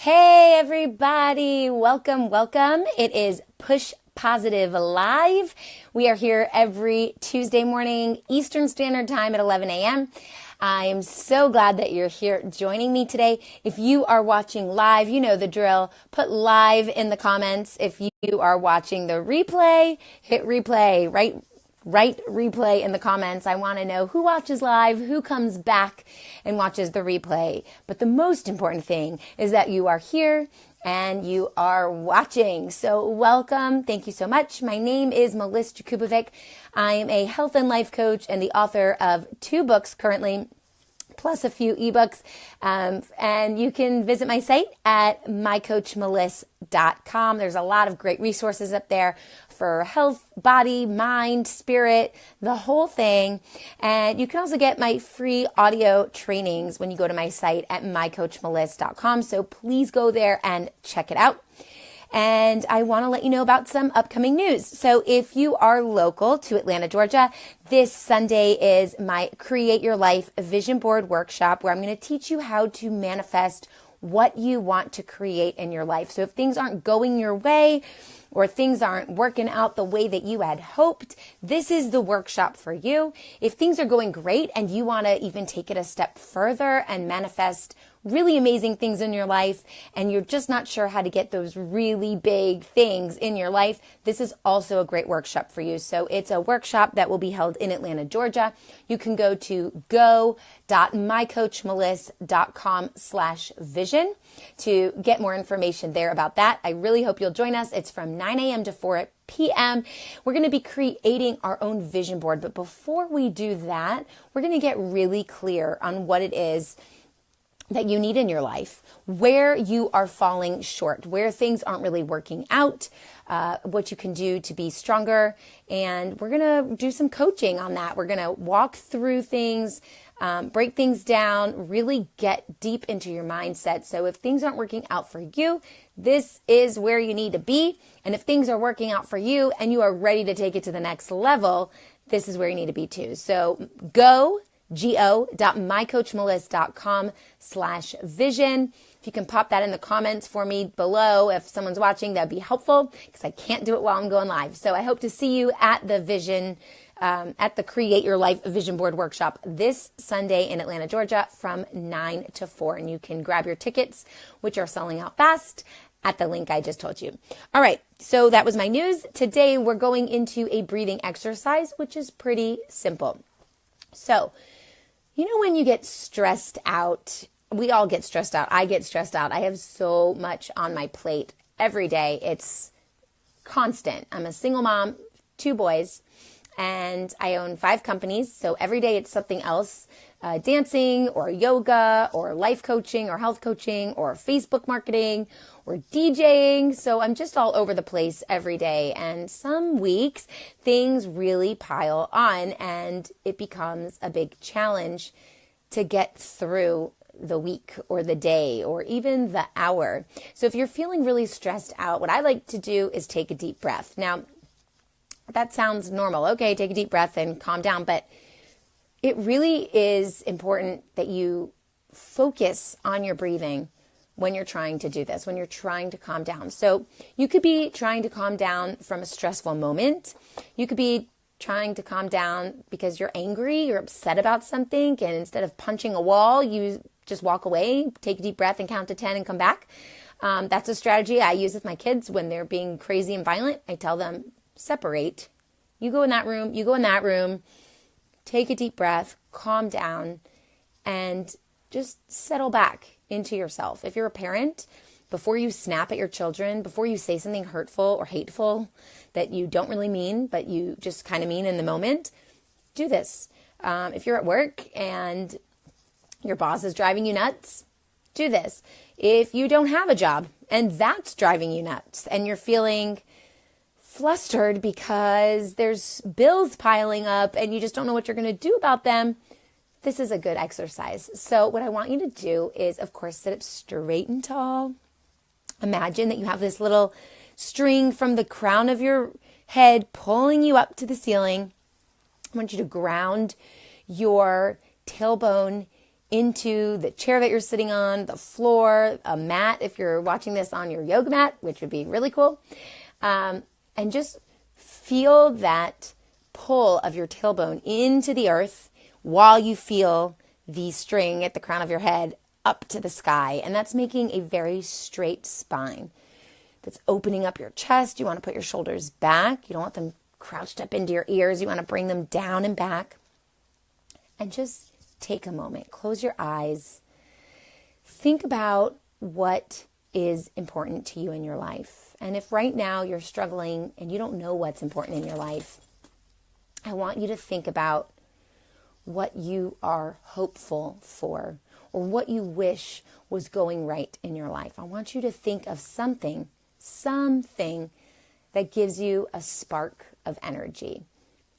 Hey everybody, welcome. It is Push Positive Live. We are here every Tuesday morning, Eastern Standard Time at 11 a.m. I am so glad that you're here joining me today. If you are watching live, you know the drill. Put live in the comments. If you are watching the replay, hit replay, Write replay in the comments. I want to know who watches live, who comes back and watches the replay. But the most important thing is that you are here and you are watching. So welcome. Thank you so much. My name is Melissa Jakubovic. I am a health and life coach and the author of 2 books currently, plus a few ebooks. And you can visit my site at mycoachmelissa.com. There's a lot of great resources up there for health, body, mind, spirit, the whole thing. And you can also get my free audio trainings when you go to my site at mycoachmelissa.com. So please go there and check it out. And I want to let you know about some upcoming news. So if you are local to Atlanta, Georgia, this Sunday is my Create Your Life Vision Board Workshop, where I'm going to teach you how to manifest what you want to create in your life. So if things aren't going your way or things aren't working out the way that you had hoped, this is the workshop for you. If things are going great and you want to even take it a step further and manifest really amazing things in your life, and you're just not sure how to get those really big things in your life, this is also a great workshop for you. So it's a workshop that will be held in Atlanta, Georgia. You can go to go.mycoachmelissa.com/vision to get more information there about that. I really hope you'll join us. It's from 9 a.m. to 4 p.m. We're going to be creating our own vision board. But before we do that, we're going to get really clear on what it is that you need in your life, where you are falling short, where things aren't really working out, what you can do to be stronger. And we're going to do some coaching on that. We're going to walk through things, break things down, really get deep into your mindset. So if things aren't working out for you, this is where you need to be. And if things are working out for you and you are ready to take it to the next level, this is where you need to be too. So go.mycoachmelissa.com/vision. If you can pop that in the comments for me below, if someone's watching, that'd be helpful because I can't do it while I'm going live. So I hope to see you at the at the Create Your Life Vision Board Workshop this Sunday in Atlanta, Georgia from 9 to 4. And you can grab your tickets, which are selling out fast, at the link I just told you. All right, so that was my news. Today we're going into a breathing exercise, which is pretty simple. So, you know, when you get stressed out, we all get stressed out. I get stressed out. I have so much on my plate every day. It's constant. I'm a single mom, 2 boys, and I own 5 companies. So every day it's something else, dancing or yoga or life coaching or health coaching or Facebook marketing or DJing. So I'm just all over the place every day. And some weeks things really pile on and it becomes a big challenge to get through the week or the day or even the hour. So if you're feeling really stressed out, what I like to do is take a deep breath. Now, that sounds normal. Okay, take a deep breath and calm down. But it really is important that you focus on your breathing when you're trying to do this, when you're trying to calm down. So you could be trying to calm down from a stressful moment. You could be trying to calm down because you're angry, you're upset about something, and instead of punching a wall, you just walk away, take a deep breath and count to 10 and come back. That's a strategy I use with my kids when they're being crazy and violent. I tell them, separate. You go in that room, you go in that room, take a deep breath, calm down, and just settle back into yourself. If you're a parent, before you snap at your children, before you say something hurtful or hateful that you don't really mean, but you just kind of mean in the moment, do this. If you're at work and your boss is driving you nuts, do this. If you don't have a job and that's driving you nuts and you're feeling flustered because there's bills piling up and you just don't know what you're going to do about them, this is a good exercise. So what I want you to do is, of course, sit up straight and tall. Imagine that you have this little string from the crown of your head pulling you up to the ceiling. I want you to ground your tailbone into the chair that you're sitting on, the floor, a mat if you're watching this on your yoga mat, which would be really cool. And just feel that pull of your tailbone into the earth while you feel the string at the crown of your head up to the sky. And that's making a very straight spine. That's opening up your chest. You want to put your shoulders back. You don't want them crouched up into your ears. You want to bring them down and back. And just take a moment. Close your eyes. Think about what is important to you in your life. And if right now you're struggling and you don't know what's important in your life, I want you to think about what you are hopeful for or what you wish was going right in your life. I want you to think of something that gives you a spark of energy.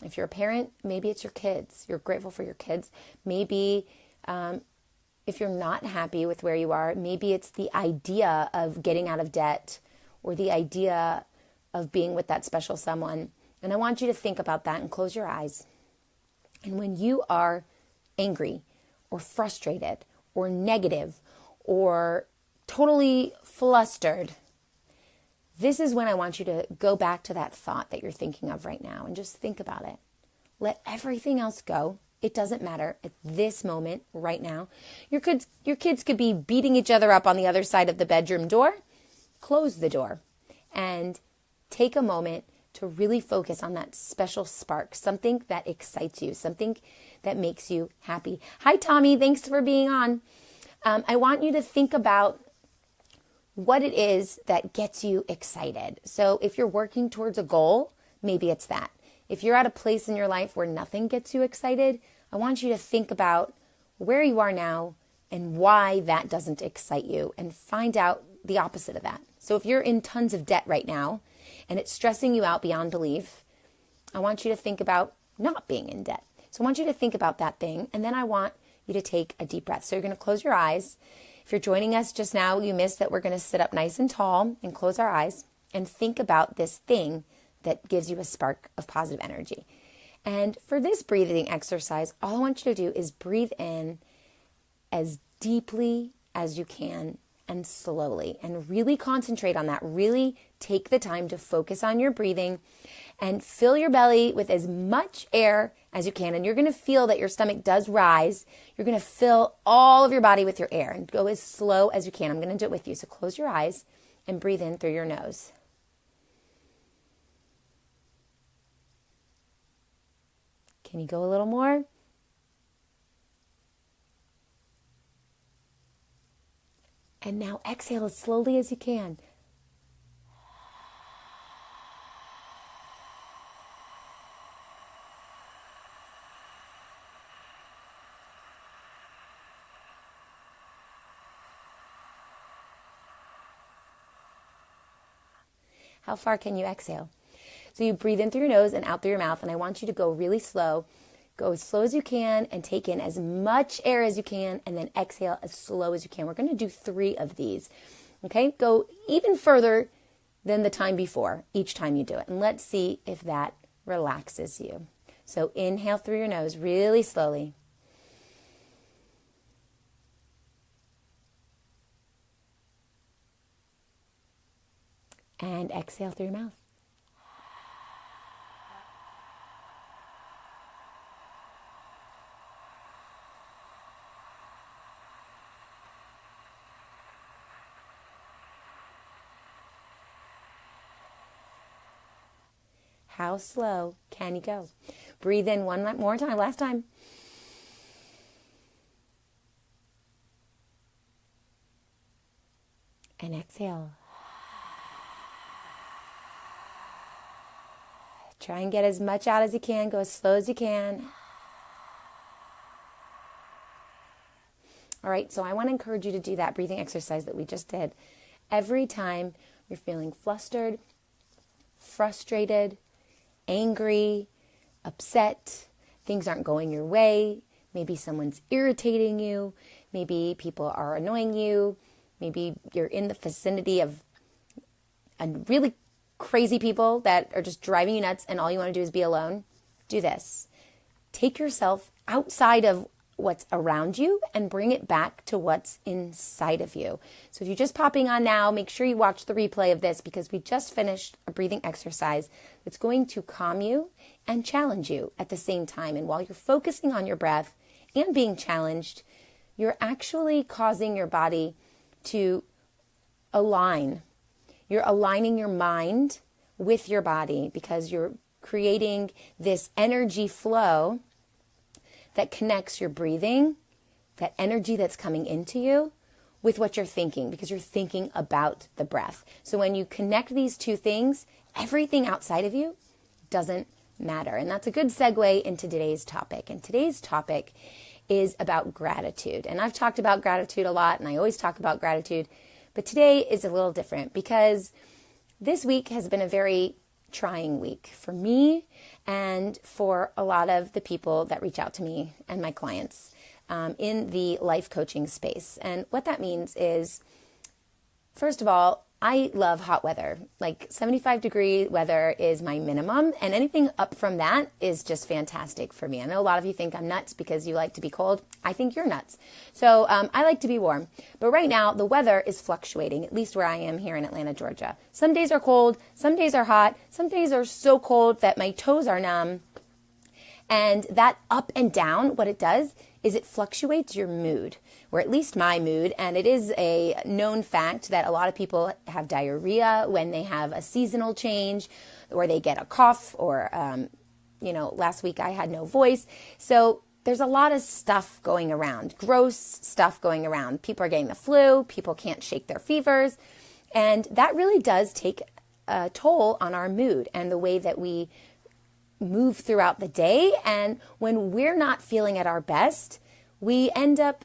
If you're a parent, maybe it's your kids. You're grateful for your kids. Maybe if you're not happy with where you are, maybe it's the idea of getting out of debt or the idea of being with that special someone. And I want you to think about that and close your eyes. And when you are angry or frustrated or negative or totally flustered, this is when I want you to go back to that thought that you're thinking of right now and just think about it. Let everything else go. It doesn't matter at this moment right now. Your kids could be beating each other up on the other side of the bedroom door. Close the door and take a moment to really focus on that special spark, something that excites you, something that makes you happy. Hi, Tommy. Thanks for being on. I want you to think about what it is that gets you excited. So if you're working towards a goal, maybe it's that. If you're at a place in your life where nothing gets you excited, I want you to think about where you are now and why that doesn't excite you and find out the opposite of that. So if you're in tons of debt right now and it's stressing you out beyond belief, I want you to think about not being in debt. So I want you to think about that thing, and then I want you to take a deep breath. So you're going to close your eyes. If you're joining us just now, you missed that we're going to sit up nice and tall and close our eyes and think about this thing that gives you a spark of positive energy. And for this breathing exercise, all I want you to do is breathe in as deeply as you can and slowly, and really concentrate on that. Really take the time to focus on your breathing and fill your belly with as much air as you can. And you're going to feel that your stomach does rise. You're going to fill all of your body with your air and go as slow as you can. I'm going to do it with you. So close your eyes and breathe in through your nose. Can you go a little more? And now exhale as slowly as you can. How far can you exhale? So you breathe in through your nose and out through your mouth, and I want you to go really slow. Go as slow as you can and take in as much air as you can, and then exhale as slow as you can. We're going to do 3 of these. Okay? Go even further than the time before each time you do it. And let's see if that relaxes you. So inhale through your nose really slowly. And exhale through your mouth. How slow can you go? Breathe in one more time, last time. And exhale. Try and get as much out as you can. Go as slow as you can. All right, so I want to encourage you to do that breathing exercise that we just did. Every time you're feeling flustered, frustrated, angry, upset, things aren't going your way, maybe someone's irritating you, maybe people are annoying you, maybe you're in the vicinity of a really crazy people that are just driving you nuts and all you want to do is be alone. Do this. Take yourself outside of what's around you and bring it back to what's inside of you. So if you're just popping on now, make sure you watch the replay of this because we just finished a breathing exercise that's going to calm you and challenge you at the same time. And while you're focusing on your breath and being challenged, you're actually causing your body to align. You're aligning your mind with your body because you're creating this energy flow that connects your breathing, that energy that's coming into you, with what you're thinking, because you're thinking about the breath. So when you connect these two things, everything outside of you doesn't matter. And that's a good segue into today's topic. And today's topic is about gratitude. And I've talked about gratitude a lot, and I always talk about gratitude, but today is a little different because this week has been a very trying week for me and for a lot of the people that reach out to me and my clients in the life coaching space. And what that means is, first of all, I love hot weather. Like 75-degree weather is my minimum, and anything up from that is just fantastic for me. I know a lot of you think I'm nuts because you like to be cold. I think you're nuts. So I like to be warm. But right now, the weather is fluctuating, at least where I am here in Atlanta, Georgia. Some days are cold, some days are hot, some days are so cold that my toes are numb. And that up and down, what it does is it fluctuates your mood, or at least my mood. And it is a known fact that a lot of people have diarrhea when they have a seasonal change, or they get a cough, or, last week I had no voice. So there's a lot of stuff going around, gross stuff going around. People are getting the flu, people can't shake their fevers. And that really does take a toll on our mood and the way that we move throughout the day. And when we're not feeling at our best, we end up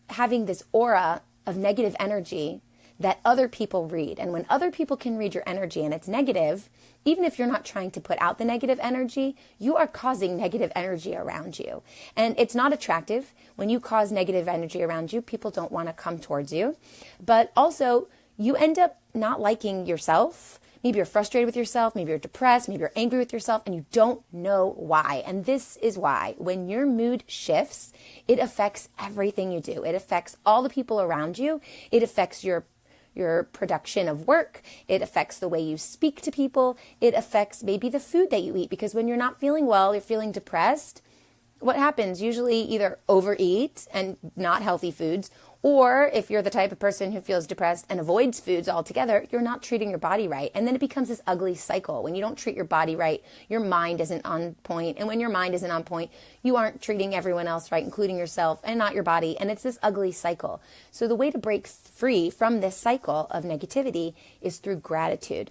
having this aura of negative energy that other people read. And when other people can read your energy and it's negative, even if you're not trying to put out the negative energy, you are causing negative energy around you. And it's not attractive. When you cause negative energy around you, people don't want to come towards you. But also, you end up not liking yourself. Maybe you're frustrated with yourself, maybe you're depressed, maybe you're angry with yourself, and you don't know why. And this is why. When your mood shifts, it affects everything you do. It affects all the people around you. It affects your production of work. It affects the way you speak to people. It affects maybe the food that you eat, because when you're not feeling well, you're feeling depressed, what happens? Usually either overeat and not healthy foods, or if you're the type of person who feels depressed and avoids foods altogether, you're not treating your body right. And then it becomes this ugly cycle. When you don't treat your body right, your mind isn't on point. And when your mind isn't on point, you aren't treating everyone else right, including yourself and not your body. And it's this ugly cycle. So the way to break free from this cycle of negativity is through gratitude.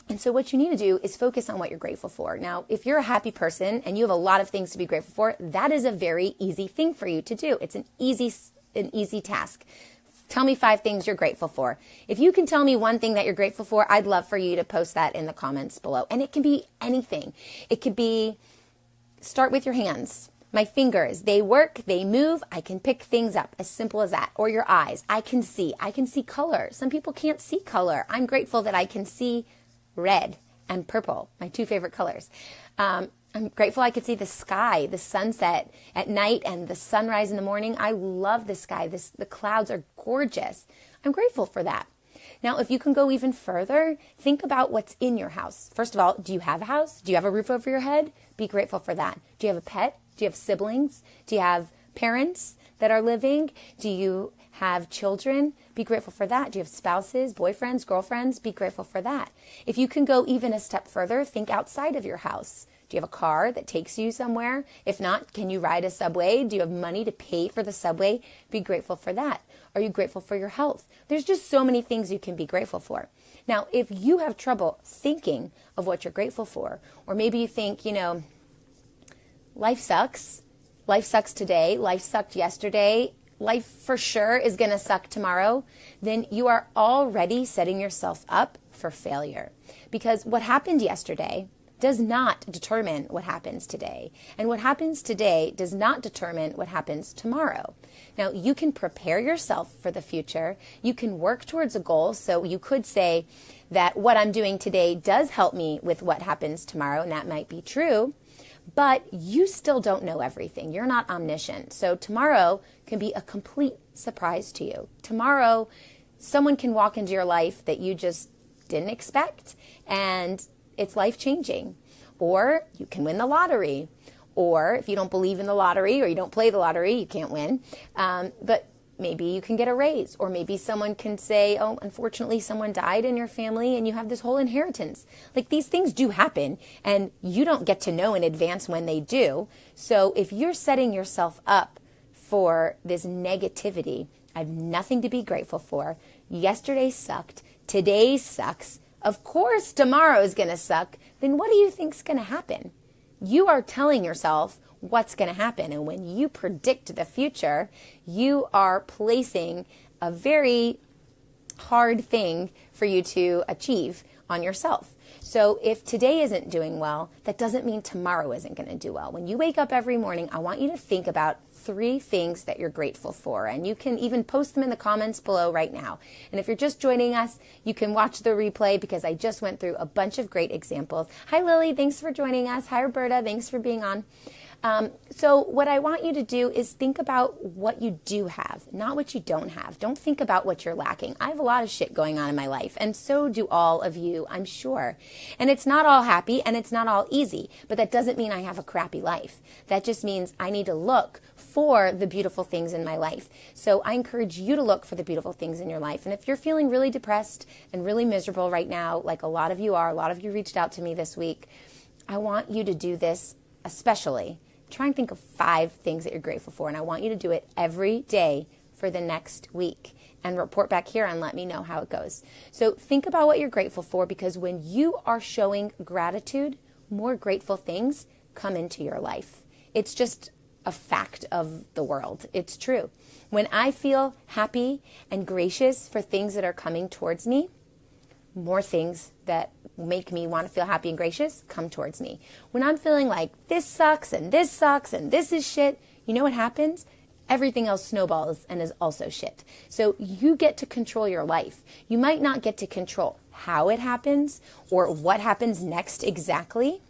And so what you need to do is focus on what you're grateful for. Now, if you're a happy person and you have a lot of things to be grateful for, that is a very easy thing for you to do. It's an easy task. Tell me 5 things you're grateful for. If you can tell me one thing that you're grateful for, I'd love for you to post that in the comments below. And it can be anything. It could be, start with your hands. My fingers, they work, they move, I can pick things up, as simple as that. Or your eyes, I can see color. Some people can't see color. I'm grateful that I can see red and purple, my 2 favorite colors. I'm grateful I could see the sky, the sunset at night and the sunrise in the morning. I love the sky. The clouds are gorgeous. I'm grateful for that. Now, if you can go even further, think about what's in your house. First of all, do you have a house? Do you have a roof over your head? Be grateful for that. Do you have a pet? Do you have siblings? Do you have parents that are living? Do you have children? Be grateful for that. Do you have spouses, boyfriends, girlfriends? Be grateful for that. If you can go even a step further, think outside of your house. Do you have a car that takes you somewhere? If not, can you ride a subway? Do you have money to pay for the subway? Be grateful for that. Are you grateful for your health? There's just so many things you can be grateful for. Now, if you have trouble thinking of what you're grateful for, or maybe you think, life sucks. Life sucks today. Life sucked yesterday. Life for sure is going to suck tomorrow. Then you are already setting yourself up for failure. Because what happened yesterday does not determine what happens today. And what happens today does not determine what happens tomorrow. Now, you can prepare yourself for the future. You can work towards a goal. So you could say that what I'm doing today does help me with what happens tomorrow, and that might be true. But you still don't know everything. You're not omniscient. So tomorrow can be a complete surprise to you. Tomorrow, someone can walk into your life that you just didn't expect, and it's life-changing. Or you can win the lottery. Or if you don't believe in the lottery or you don't play the lottery, you can't win. But maybe you can get a raise, or maybe someone can say, oh, unfortunately, someone died in your family and you have this whole inheritance. Like, these things do happen, and you don't get to know in advance when they do. So if you're setting yourself up for this negativity, I have nothing to be grateful for. Yesterday sucked. Today sucks. Of course, tomorrow is going to suck. Then what do you think's going to happen? You are telling yourself what's going to happen. And when you predict the future, you are placing a very hard thing for you to achieve on yourself. So if today isn't doing well, that doesn't mean tomorrow isn't going to do well. When you wake up every morning, I want you to think about 3 things that you're grateful for. And you can even post them in the comments below right now. And if you're just joining us, you can watch the replay because I just went through a bunch of great examples. Hi, Lily. Thanks for joining us. Hi, Roberta. Thanks for being on. So what I want you to do is think about what you do have, not what you don't have. Don't think about what you're lacking. I have a lot of shit going on in my life, and so do all of you, I'm sure. And it's not all happy, and it's not all easy, but that doesn't mean I have a crappy life. That just means I need to look for the beautiful things in my life. So I encourage you to look for the beautiful things in your life. And if you're feeling really depressed and really miserable right now, like a lot of you are, a lot of you reached out to me this week, I want you to do this especially. Try and think of 5 things that you're grateful for, and I want you to do it every day for the next week and report back here and let me know how it goes. So think about what you're grateful for, because when you are showing gratitude, more grateful things come into your life. It's just a fact of the world. It's true. When I feel happy and gracious for things that are coming towards me, more things that make me want to feel happy and gracious come towards me. When I'm feeling like this sucks and this sucks and this is shit, you know what happens? Everything else snowballs and is also shit. So you get to control your life. You might not get to control how it happens or what happens next exactly,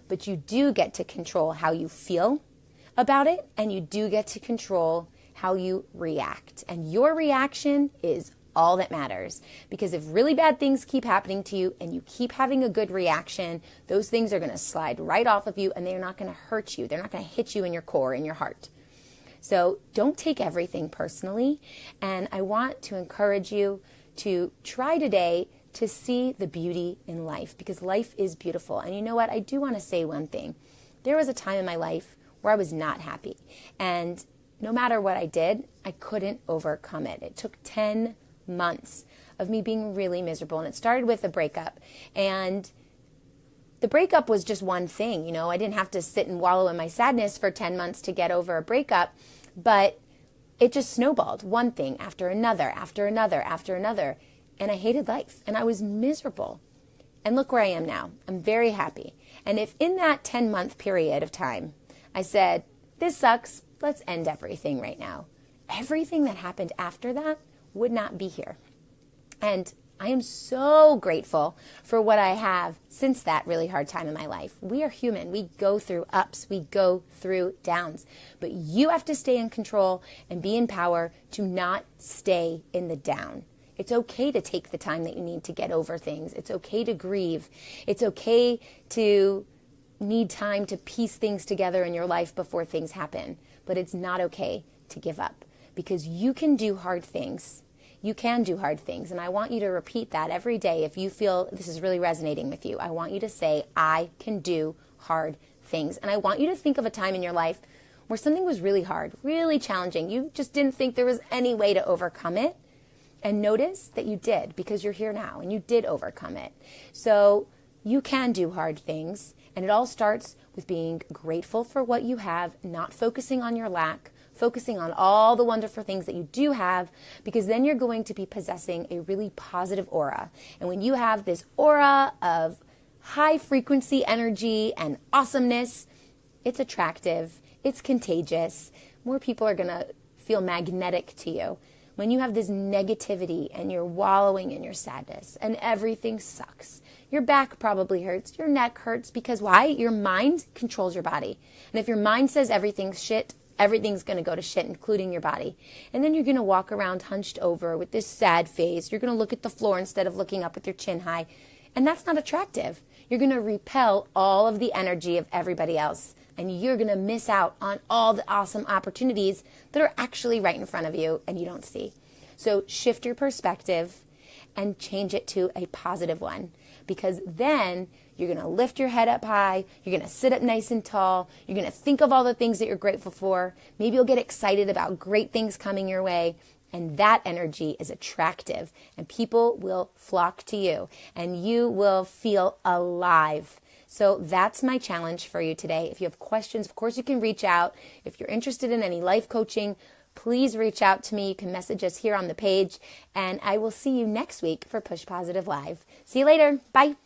but you do get to control how you feel about it, and you do get to control how you react. And your reaction is all that matters, because if really bad things keep happening to you and you keep having a good reaction, those things are going to slide right off of you, and they're not going to hurt you. They're not going to hit you in your core, in your heart. So don't take everything personally. And I want to encourage you to try today to see the beauty in life, because life is beautiful. And you know what? I do want to say one thing. There was a time in my life where I was not happy. And no matter what I did, I couldn't overcome it. It took 10 months of me being really miserable, and it started with a breakup. And the breakup was just one thing. You know, I didn't have to sit and wallow in my sadness for 10 months to get over a breakup, but it just snowballed, one thing after another, after another, after another. And I hated life, and I was miserable. And look where I am now. I'm very happy. And if in that 10-month period of time I said, this sucks, let's end everything right now, everything that happened after that would not be here. And I am so grateful for what I have since that really hard time in my life. We are human. We go through ups. We go through downs. But you have to stay in control and be in power to not stay in the down. It's okay to take the time that you need to get over things. It's okay to grieve. It's okay to need time to piece things together in your life before things happen. But it's not okay to give up, because you can do hard things. You can do hard things. And I want you to repeat that every day. If you feel this is really resonating with you, I want you to say, I can do hard things. And I want you to think of a time in your life where something was really hard, really challenging. You just didn't think there was any way to overcome it. And notice that you did, because you're here now and you did overcome it. So you can do hard things. And it all starts with being grateful for what you have, not focusing on your lack, focusing on all the wonderful things that you do have, because then you're going to be possessing a really positive aura. And when you have this aura of high frequency energy and awesomeness, it's attractive, it's contagious. More people are going to feel magnetic to you. When you have this negativity and you're wallowing in your sadness and everything sucks, your back probably hurts, your neck hurts, because why? Your mind controls your body. And if your mind says everything's shit, everything's going to go to shit, including your body. And then you're going to walk around hunched over with this sad face. You're going to look at the floor instead of looking up with your chin high. And that's not attractive. You're going to repel all of the energy of everybody else. And you're going to miss out on all the awesome opportunities that are actually right in front of you and you don't see. So shift your perspective and change it to a positive one, because then you're going to lift your head up high. You're going to sit up nice and tall. You're going to think of all the things that you're grateful for. Maybe you'll get excited about great things coming your way. And that energy is attractive, and people will flock to you, and you will feel alive. So that's my challenge for you today. If you have questions, of course, you can reach out. If you're interested in any life coaching, please reach out to me. You can message us here on the page, and I will see you next week for Push Positive Live. See you later. Bye.